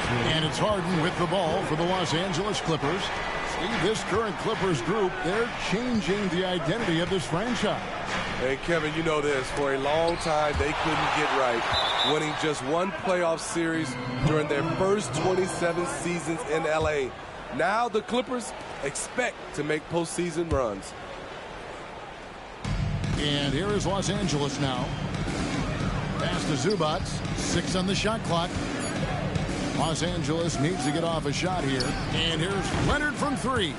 And it's Harden with the ball for the Los Angeles Clippers. See, this current Clippers group, they're changing the identity of this franchise. Hey, Kevin, you know this. For a long time, they couldn't get right, winning just one playoff series during their first 27 seasons in L.A. Now the Clippers expect to make postseason runs. And here is Los Angeles now. Pass to Zubac. 6 on the shot clock. Los Angeles needs to get off a shot here. And here's Leonard from 3.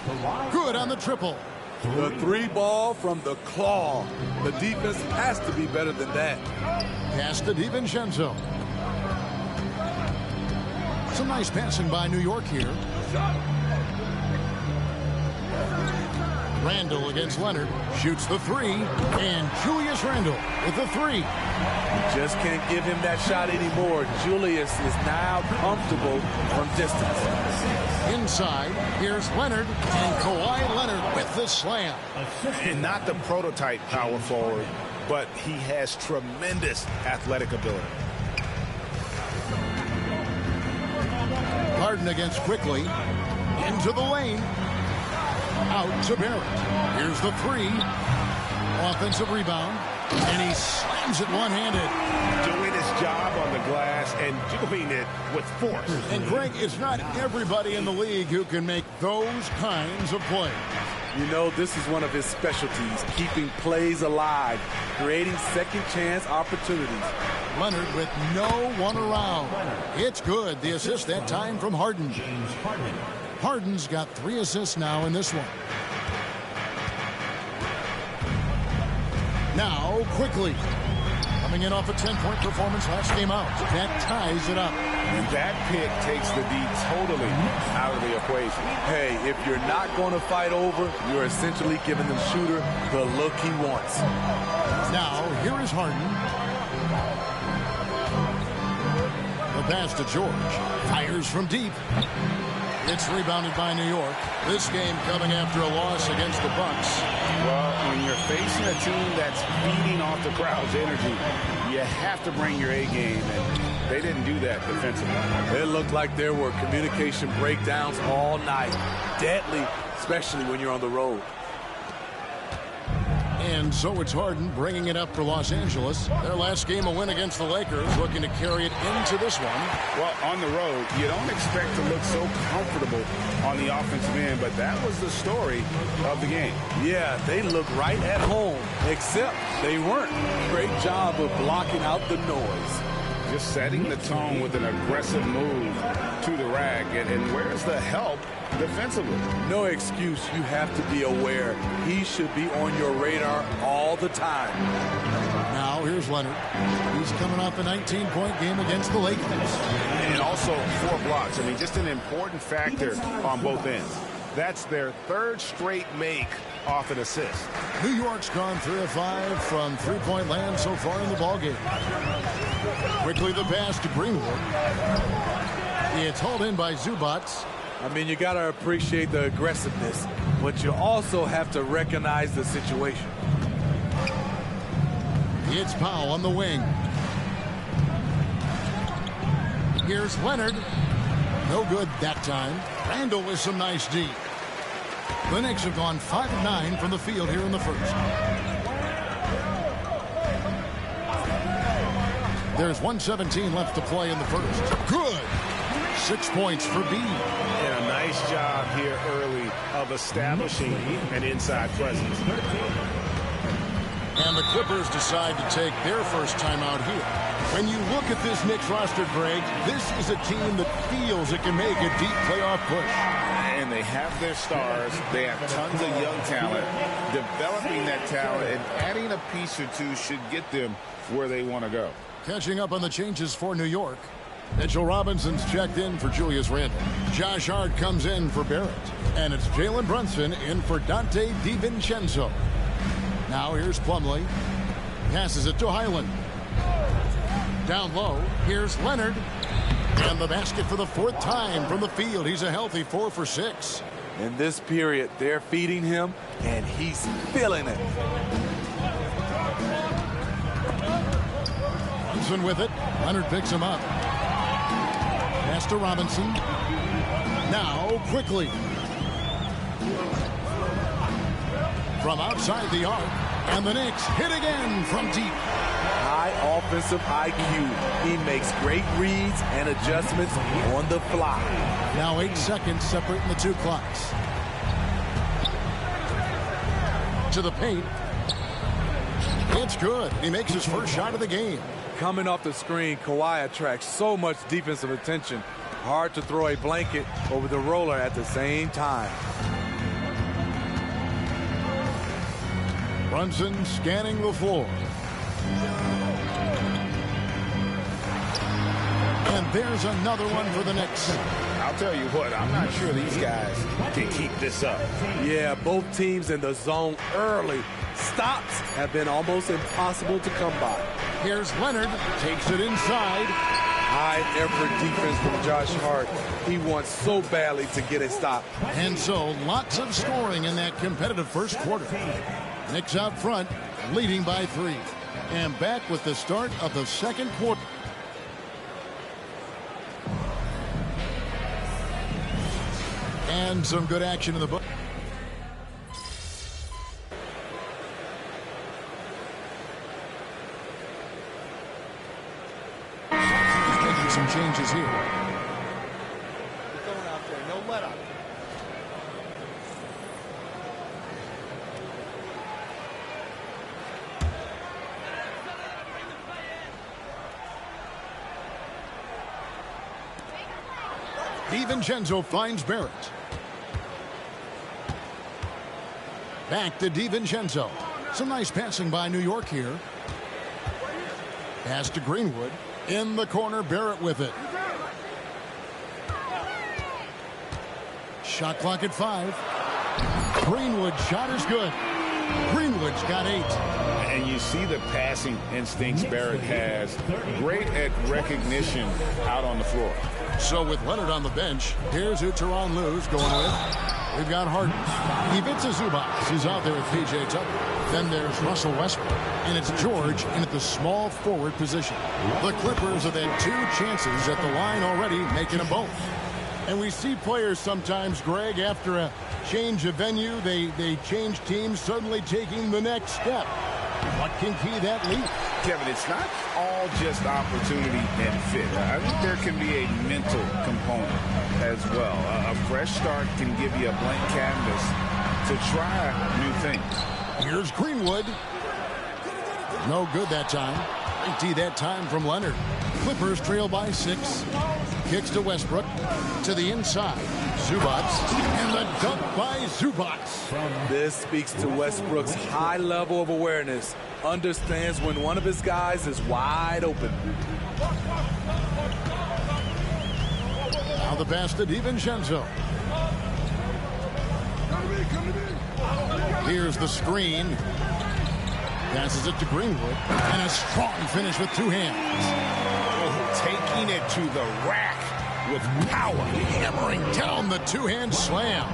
Good on the triple. The 3 ball from the claw. The defense has to be better than that. Pass to DiVincenzo. Some nice passing by New York here. Randle against Leonard. Shoots the 3. And Julius Randle with the 3. You just can't give him that shot anymore. Julius is now comfortable from distance. Inside, here's Leonard. And Kawhi Leonard with the slam. And not the prototype power forward, but he has tremendous athletic ability. Harden against Quickly. Into the lane. Out to Barrett. Here's the 3. Offensive rebound. And he slams it one-handed. Doing his job on the glass and doing it with force. And Greg, it's not everybody in the league who can make those kinds of plays. You know, this is one of his specialties, keeping plays alive, creating second chance opportunities. Leonard with no one around. It's good. The assist that time from Harden. Harden's got 3 assists now in this one. Now, Quickly. Coming in off a 10-point performance last game out. That ties it up. And that pick takes the D totally out of the equation. Hey, if you're not going to fight over, you're essentially giving the shooter the look he wants. Now, here is Harden. The pass to George. Fires from deep. It's rebounded by New York. This game coming after a loss against the Bucks. Well, when you're facing a team that's feeding off the crowd's energy, you have to bring your A game, and they didn't do that defensively. It looked like there were communication breakdowns all night. Deadly, especially when you're on the road. And so it's Harden bringing it up for Los Angeles. Their last game, a win against the Lakers, looking to carry it into this one. Well, on the road, you don't expect to look so comfortable on the offensive end, but that was the story of the game. Yeah, they look right at home, except they weren't. Great job of blocking out the noise. Just setting the tone with an aggressive move to the rack. And where's the help defensively? No excuse. You have to be aware. He should be on your radar all the time. Now here's Leonard. He's coming off a 19-point game against the Lakers. And also 4 blocks. I mean, just an important factor on both ends. That's their 3rd straight make off an assist. New York's gone 3 of 5 from three-point land so far in the ballgame. Quickly the pass to Greenwood. It's hauled in by Zubac. I mean, you got to appreciate the aggressiveness, but you also have to recognize the situation. It's Powell on the wing. Here's Leonard. No good that time. Randle with some nice D. The Knicks have gone 5 of 9 from the field here in the first. There's 1:17 left to play in the first. Good. 6 points for B. And a nice job here early of establishing an inside presence. And the Clippers decide to take their first timeout here. When you look at this Knicks roster, Greg, this is a team that feels it can make a deep playoff push. And they have their stars. They have tons of young talent. Developing that talent and adding a piece or two should get them where they want to go. Catching up on the changes for New York. Mitchell Robinson's checked in for Julius Randle. Josh Hart comes in for Barrett. And it's Jalen Brunson in for Dante DiVincenzo. Now here's Plumlee. Passes it to Highland. Down low, here's Leonard. And the basket for the 4th time from the field. He's a healthy 4 for 6. In this period, they're feeding him, and he's feeling it. Brunson with it. Leonard picks him up. Pass to Robinson. Now quickly. From outside the arc. And the Knicks hit again from deep. High offensive IQ. He makes great reads and adjustments on the fly. Now 8 seconds separating the two clocks. To the paint. It's good. He makes his first shot of the game. Coming off the screen, Kawhi attracts so much defensive attention. Hard to throw a blanket over the roller at the same time. Brunson scanning the floor. And there's another one for the Knicks. I'll tell you what, I'm not sure these guys can keep this up. Yeah, both teams in the zone early. Stops have been almost impossible to come by. Here's Leonard. Takes it inside. High effort defense from Josh Hart. He wants so badly to get a stop. And so lots of scoring in that competitive first quarter. Knicks out front, leading by 3. And back with the start of the second quarter. And some good action in the book. Making some changes here. Going out there, no let up. DiVincenzo finds Barrett. Back to DiVincenzo. Some nice passing by New York here. Pass to Greenwood. In the corner, Barrett with it. Shot clock at 5. Greenwood shot is good. Greenwood's got 8. And you see the passing instincts Barrett has. Great at recognition out on the floor. So with Leonard on the bench, here's who Tyronn Lue's going with. We've got Harden. Ivica Zubac is out there with P.J. Tucker. Then there's Russell Westbrook. And it's George in at the small forward position. The Clippers have had 2 chances at the line already, making them both. And we see players sometimes, Greg, after a change of venue, they change teams, suddenly taking the next step. What can key that lead? Kevin, it's not all just opportunity and fit. I think there can be a mental component as well. A fresh start can give you a blank canvas to try new things. Here's Greenwood. No good that time. Great D that time from Leonard. Clippers trail by 6. Kicks to Westbrook. To the inside. Zubac. And the dunk by Zubac. This speaks to Westbrook's high level of awareness. Understands when one of his guys is wide open. Now the pass to DiVincenzo. Here's the screen. Passes it to Greenwood. And a strong finish with 2 hands. Oh, taking it to the rack with power. Hammering down the 2-hand slam.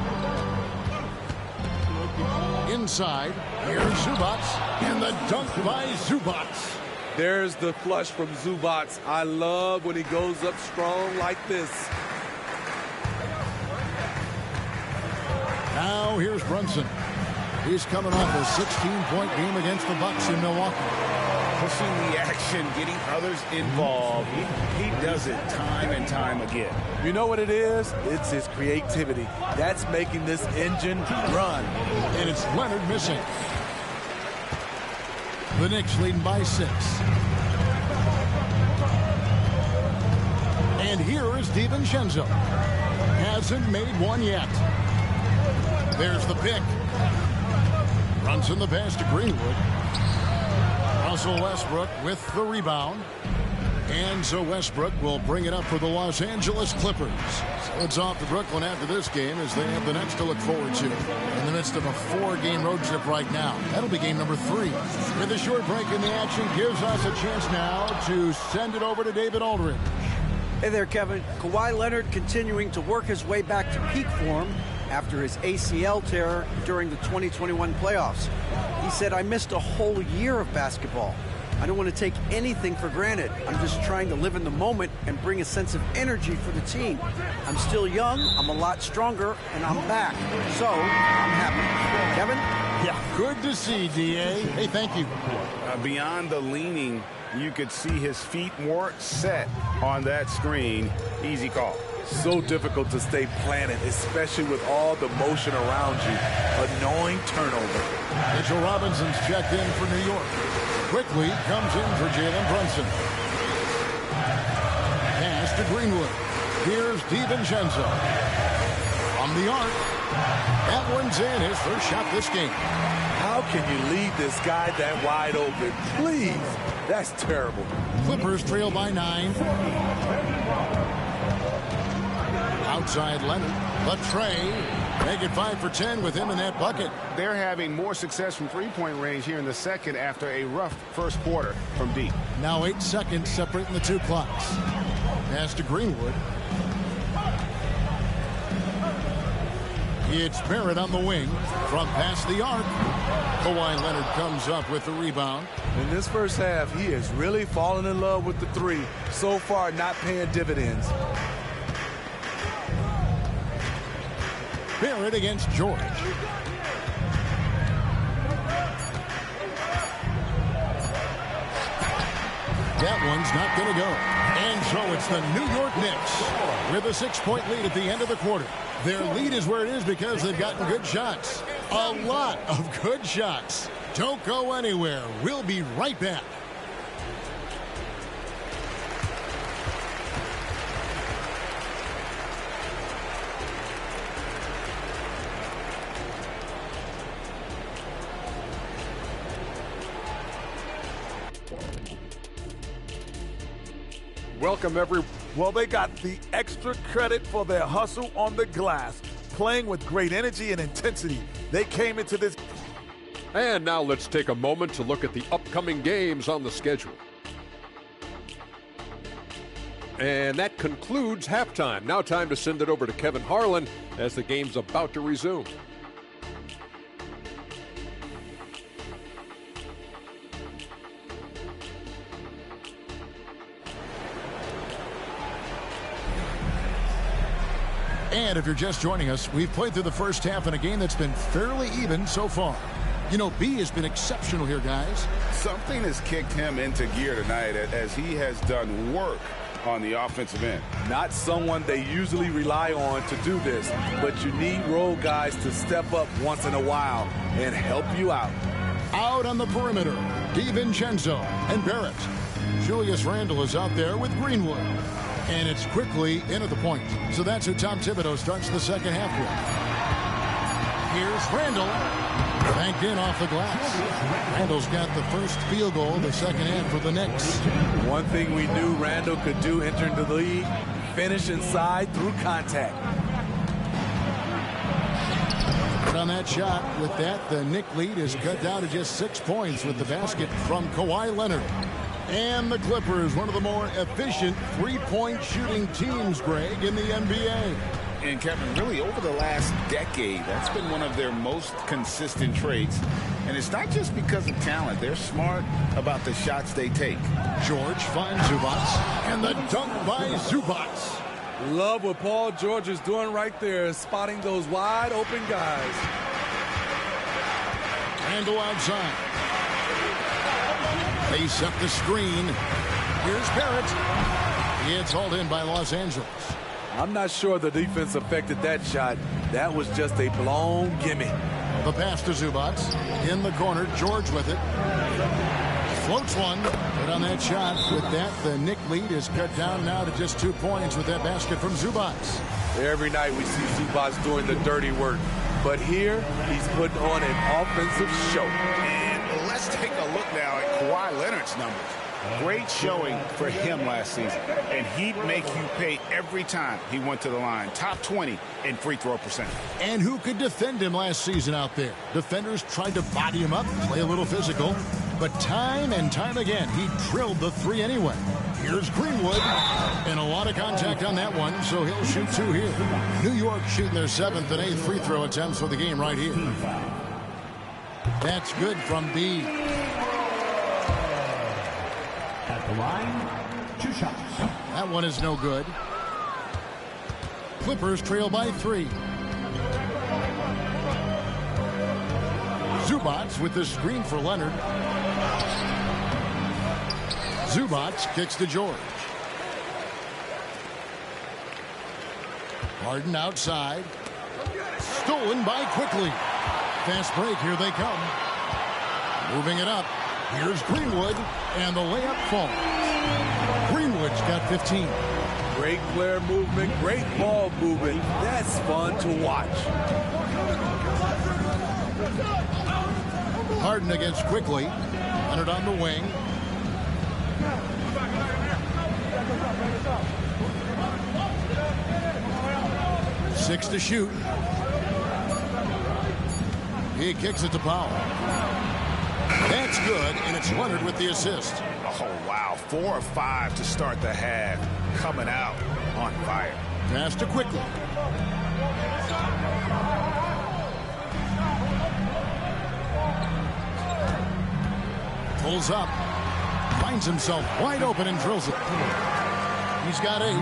Inside. Here's Zubac. And the dunk by Zubac. There's the flush from Zubac. I love when he goes up strong like this. Now here's Brunson. He's coming off a 16-point game against the Bucks in Milwaukee. Pushing the action, getting others involved. He does it time and time again. You know what it is? It's his creativity. That's making this engine run. And it's Leonard missing. The Knicks leading by 6. And here is DiVincenzo. Hasn't made one yet. There's the pick. Runs in the pass to Greenwood. Russell Westbrook with the rebound. And so Westbrook will bring it up for the Los Angeles Clippers. So it's off to Brooklyn after this game as they have the next to look forward to. In the midst of a 4-game road trip right now. That'll be game number 3. With a short break in the action gives us a chance now to send it over to David Aldridge. Hey there, Kevin. Kawhi Leonard continuing to work his way back to peak form after his ACL tear during the 2021 playoffs. He said, "I missed a whole year of basketball. I don't want to take anything for granted. I'm just trying to live in the moment and bring a sense of energy for the team. I'm still young, I'm a lot stronger, and I'm back. So, I'm happy. Kevin? Yeah, good to see, D.A. Hey, thank you. Beyond the leaning, you could see his feet weren't set on that screen. Easy call. So difficult to stay planted, especially with all the motion around you. Annoying turnover. Mitchell Robinson's checked in for New York. Quickly comes in for Jalen Brunson. Pass to Greenwood. Here's DiVincenzo. From the arc. That one's in, his first shot this game. How can you leave this guy that wide open? Please. That's terrible. Clippers trail by 9. Outside Leonard. Latrey. Make it 5 for 10 with him in that bucket. They're having more success from three-point range here in the second after a rough first quarter from deep. Now 8 seconds separating the two clocks. Pass to Greenwood. It's Barrett on the wing from past the arc. Kawhi Leonard comes up with the rebound. In this first half, he has really fallen in love with the three. So far, not paying dividends. Barrett against George. That one's not going to go. And so it's the New York Knicks with a 6-point lead at the end of the quarter. Their lead is where it is because they've gotten good shots. A lot of good shots. Don't go anywhere. We'll be right back. Welcome, everyone. Well, they got the extra credit for their hustle on the glass, playing with great energy and intensity. They came into this. And now let's take a moment to look at the upcoming games on the schedule. And that concludes halftime. Now time to send it over to Kevin Harlan as the game's about to resume. And if you're just joining us, we've played through the first half in a game that's been fairly even so far. You know, B has been exceptional here, guys. Something has kicked him into gear tonight as he has done work on the offensive end. Not someone they usually rely on to do this, but you need role guys to step up once in a while and help you out. Out on the perimeter, DiVincenzo and Barrett. Julius Randle is out there with Greenwood. And it's quickly in at the point. So that's who Tom Thibodeau starts the second half with. Here's Randle. Banked in off the glass. Randle's got the first field goal of the second half for the Knicks. One thing we knew Randle could do entering the league, finish inside through contact. But on that shot, with that, the Knick lead is cut down to just 6 points with the basket from Kawhi Leonard. And the Clippers, one of the more efficient three-point shooting teams, Greg, in the NBA. And Kevin, really over the last decade, that's been one of their most consistent traits. And it's not just because of talent. They're smart about the shots they take. George finds Zubats, and the dunk by Zubats. Love what Paul George is doing right there, spotting those wide open guys. Randle outside. They set the screen. Here's Barrett. It's hauled in by Los Angeles. I'm not sure the defense affected that shot. That was just a blown gimme. The pass to Zubats. In the corner, George with it. Floats one. But on that shot, with that, the Knick lead is cut down now to just 2 points with that basket from Zubats. Every night we see Zubats doing the dirty work. But here, he's putting on an offensive show. And let's take a look now at Kawhi Leonard's numbers. Great showing for him last season. And he'd make you pay every time he went to the line. Top 20 in free throw percentage. And who could defend him last season out there? Defenders tried to body him up, play a little physical. But time and time again, he drilled the three anyway. Here's Greenwood. And a lot of contact on that one, so he'll shoot two here. New York shooting their 7th and 8th free throw attempts for the game right here. That's good from B. line, 2 shots. That one is no good. Clippers trail by 3. Zubats with the screen for Leonard. Zubats kicks to George. Harden outside. Stolen by Quickly. Fast break, here they come. Moving it up. Here's Greenwood, and the layup falls. Greenwood's got 15. Great player movement, great ball movement. That's fun to watch. Harden against Quickly. Leonard on the wing. Six to shoot. He kicks it to Powell. That's good, and it's Leonard with the assist. Oh, wow. 4 of 5 to start the half. Coming out on fire. Pass to Quickly. Pulls up. Finds himself wide open and drills it. He's got 8.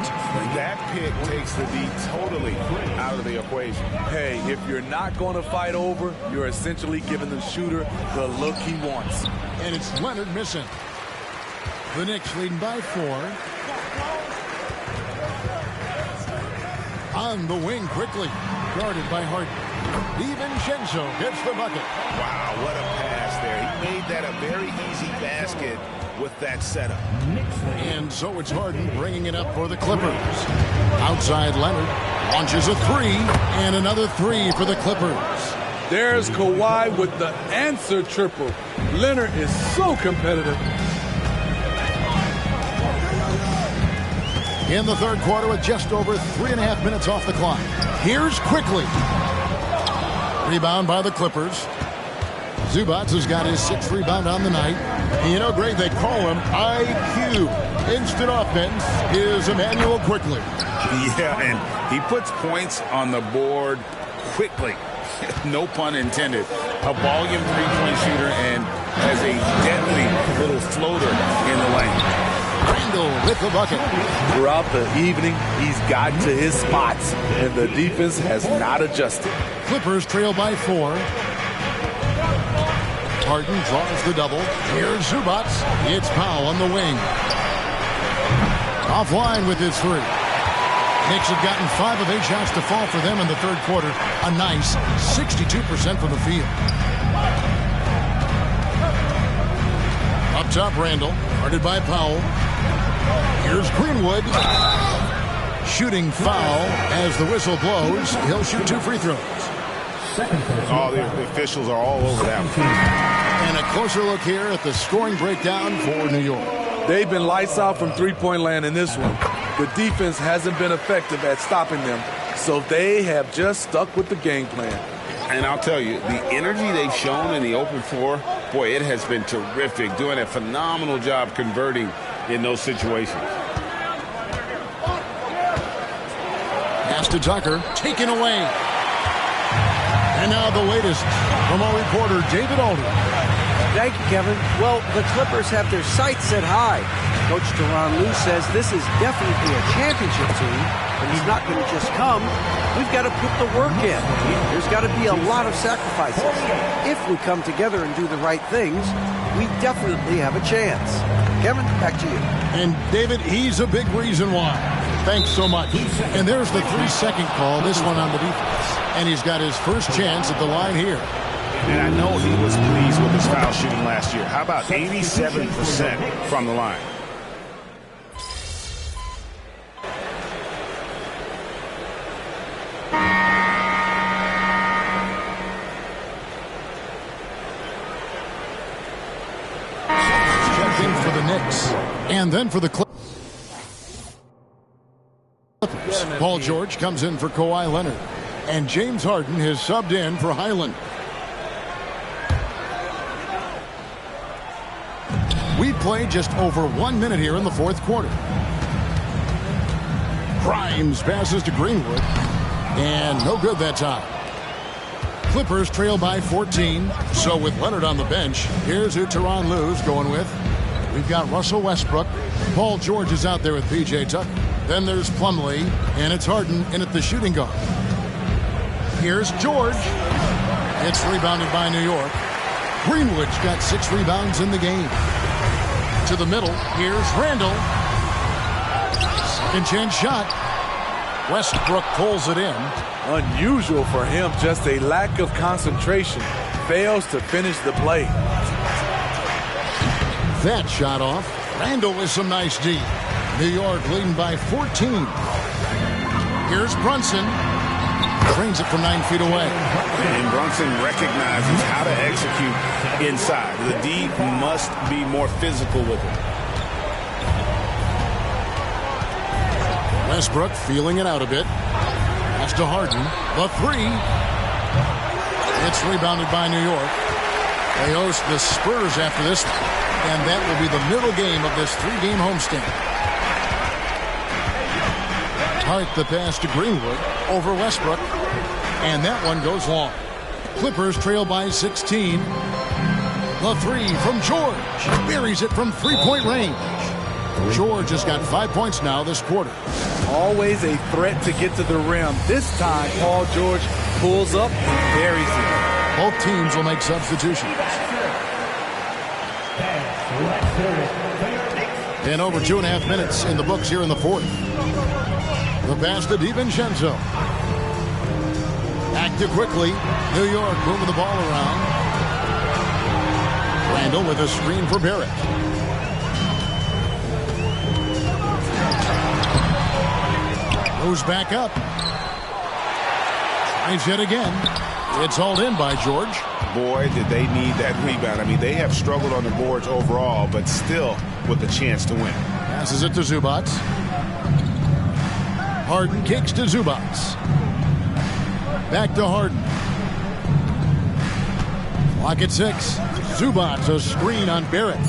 That pick takes the D totally out of the equation. Hey, if you're not going to fight over, you're essentially giving the shooter the look he wants. And it's Leonard missing. The Knicks leading by 4. On the wing quickly. Guarded by Harden. DiVincenzo gets the bucket. Wow, what a pass there. He made that a very easy basket with that setup. And so it's Harden bringing it up for the Clippers. Outside Leonard launches a 3 and another 3 for the Clippers. There's Kawhi with the answer triple. Leonard is so competitive. In the third quarter with just over 3.5 minutes off the clock. Here's Quickly. Rebound by the Clippers. Zubats has got his 6th rebound on the night. You know, Greg, they call him IQ. Instant offense is Emmanuel Quickly. Yeah, and he puts points on the board quickly. No pun intended. A volume three-point shooter and has a deadly little floater in the lane. Randall with the bucket. Throughout the evening, he's gotten to his spots, and the defense has not adjusted. Clippers trail by 4. Harden draws the double. Here's Zubats. It's Powell on the wing. Offline with his 3. Knicks have gotten 5 of 8 shots to fall for them in the third quarter. A nice 62% from the field. Up top, Randall. Guarded by Powell. Here's Greenwood. Shooting foul as the whistle blows. He'll shoot 2 free throws. Oh, the officials are all over that one. And a closer look here at the scoring breakdown for New York. They've been lights out from three-point land in this one. The defense hasn't been effective at stopping them, so they have just stuck with the game plan. And I'll tell you, the energy they've shown in the open floor, boy, it has been terrific, doing a phenomenal job converting in those situations. Pass to Tucker, taken away. And now the latest from our reporter, David Alden. Thank you, Kevin. Well, the Clippers have their sights set high. Coach Tyronn Lue says this is definitely a championship team, but he's not going to just come. We've got to put the work in. There's got to be a lot of sacrifices. If we come together and do the right things, we definitely have a chance. Kevin, back to you. And David, he's a big reason why. Thanks so much. And there's the 3-second call, this one on the defense. And he's got his first chance at the line here. And I know he was pleased with his foul shooting last year. How about 87% from the line? Checked in for the Knicks. And then for the Clippers. Paul George comes in for Kawhi Leonard. And James Harden has subbed in for Highland. We played just over 1 minute here in the fourth quarter. Grimes passes to Greenwood. And no good that time. Clippers trail by 14. So with Leonard on the bench, here's who Tyronn Lue's going with. We've got Russell Westbrook, Paul George is out there with P.J. Tucker. Then there's Plumlee, and it's Harden in at the shooting guard. Here's George. It's rebounded by New York. Greenwood's got 6 rebounds in the game. To the middle, here's Randall. Second chance shot. Westbrook pulls it in. Unusual for him, just a lack of concentration. Fails to finish the play. That shot off. Randall with some nice D. New York leading by 14. Here's Brunson. Brings it from 9 feet away. And Brunson recognizes how to execute inside. The D must be more physical with it. Westbrook feeling it out a bit. That's to Harden. The 3. It's rebounded by New York. They host the Spurs after this one. And that will be the middle game of this 3-game homestand. Hart the pass to Greenwood over Westbrook. And that one goes long. Clippers trail by 16. The 3 from George. Buries it from 3-point range. George has got 5 points now this quarter. Always a threat to get to the rim. This time, Paul George pulls up and buries it. Both teams will make substitutions. And over 2.5 minutes in the books here in the fourth. The pass to DiVincenzo. Active quickly. New York moving the ball around. Randall with a screen for Barrett. Goes back up. Tries it again. It's hauled in by George. Boy, did they need that rebound. I mean, they have struggled on the boards overall, but still with a chance to win. Passes it to Zubac. Harden kicks to Zubac. Back to Harden. Clock at 6. Zubac, a screen on Barrett.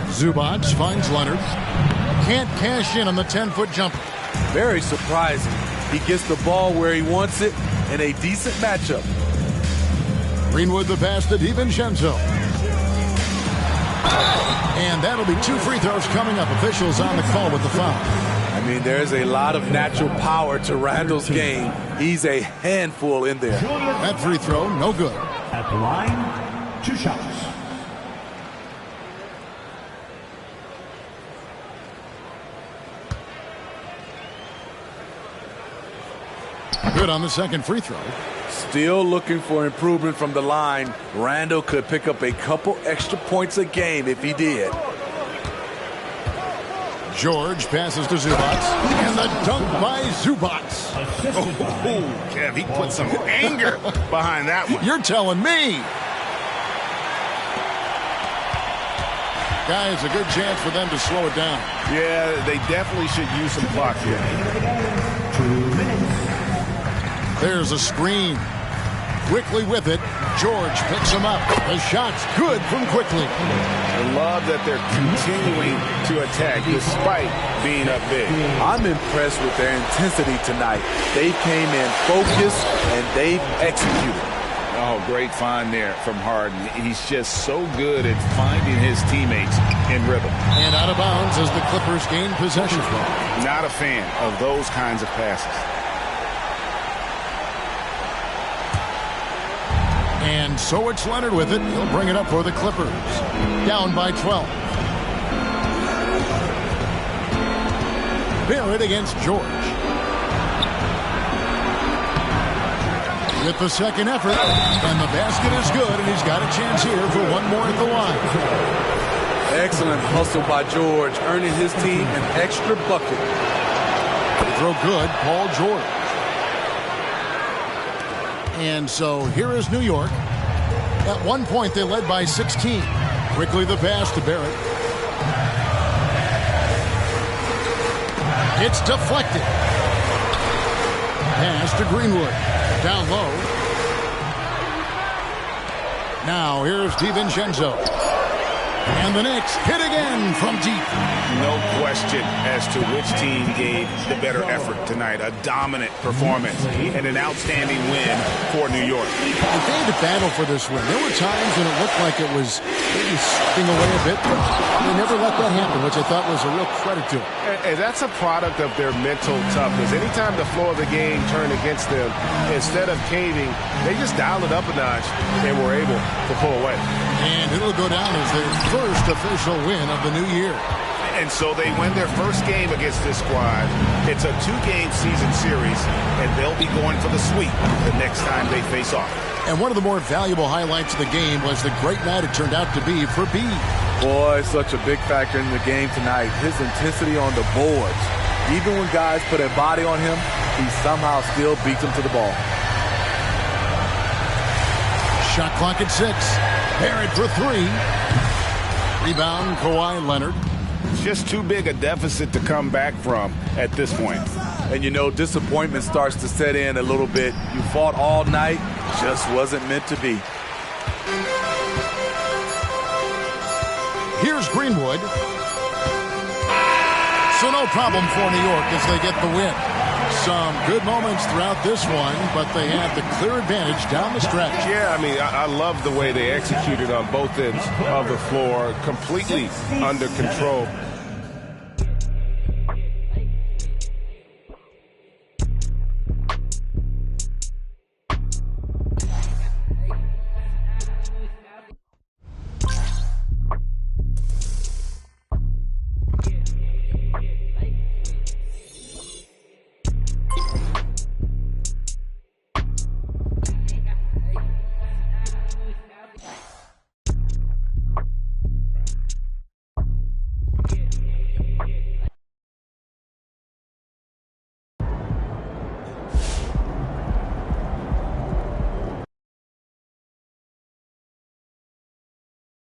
Zubac finds Leonard. Can't cash in on the 10-foot jumper. Very surprising. He gets the ball where he wants it in a decent matchup. Greenwood the pass to DiVincenzo. And that'll be 2 free throws coming up. Officials on the call with the foul. I mean, there's a lot of natural power to Randall's game. He's a handful in there. That free throw, no good. At the line, 2 shots. Good on the second free throw. Still looking for improvement from the line. Randall could pick up a couple extra points a game if he did. George passes to Zubac. And the dunk by Zubac. Kev, he put some anger behind that one. You're telling me. Guys, a good chance for them to slow it down. Yeah, they definitely should use some clock here. 2 minutes. There's a screen. Quickly with it. George picks him up. The shot's good from Quickly. I love that they're continuing to attack despite being up big. I'm impressed with their intensity tonight. They came in focused and they've executed. Oh, great find there from Harden. He's just so good at finding his teammates in rhythm. And out of bounds as the Clippers gain possession. Not a fan of those kinds of passes. And so it's Leonard with it. He'll bring it up for the Clippers. Down by 12. Barrett against George. With the second effort. And the basket is good. And he's got a chance here for one more at the line. Excellent hustle by George, earning his team an extra bucket. They throw good, Paul George. And so here is New York. At one point, they led by 16. Quickly the pass to Barrett. It's deflected. Pass to Greenwood. Down low. Now here's DiVincenzo. And the Knicks hit again from deep. No question as to which team gave the better effort tonight. A dominant performance and an outstanding win for New York. They had to battle for this win. There were times when it looked like it was maybe slipping away a bit, but they never let that happen, which I thought was a real credit to them. And that's a product of their mental toughness. Anytime the flow of the game turned against them, instead of caving, they just dialed it up a notch and were able to pull away. And it'll go down as their first official win of the new year. And so they win their first game against this squad. It's a 2-game season series, and they'll be going for the sweep the next time they face off. And one of the more valuable highlights of the game was the great night it turned out to be for B. Boy, such a big factor in the game tonight. His intensity on the boards. Even when guys put a body on him, he somehow still beats them to the ball. Shot clock at 6. Barrett for 3. Rebound, Kawhi Leonard. It's just too big a deficit to come back from at this point. And you know, disappointment starts to set in a little bit. You fought all night, just wasn't meant to be. Here's Greenwood. So no problem for New York as they get the win. Some good moments throughout this one, but they have the clear advantage down the stretch. Yeah, I mean, I love the way they executed on both ends of the floor, completely under control.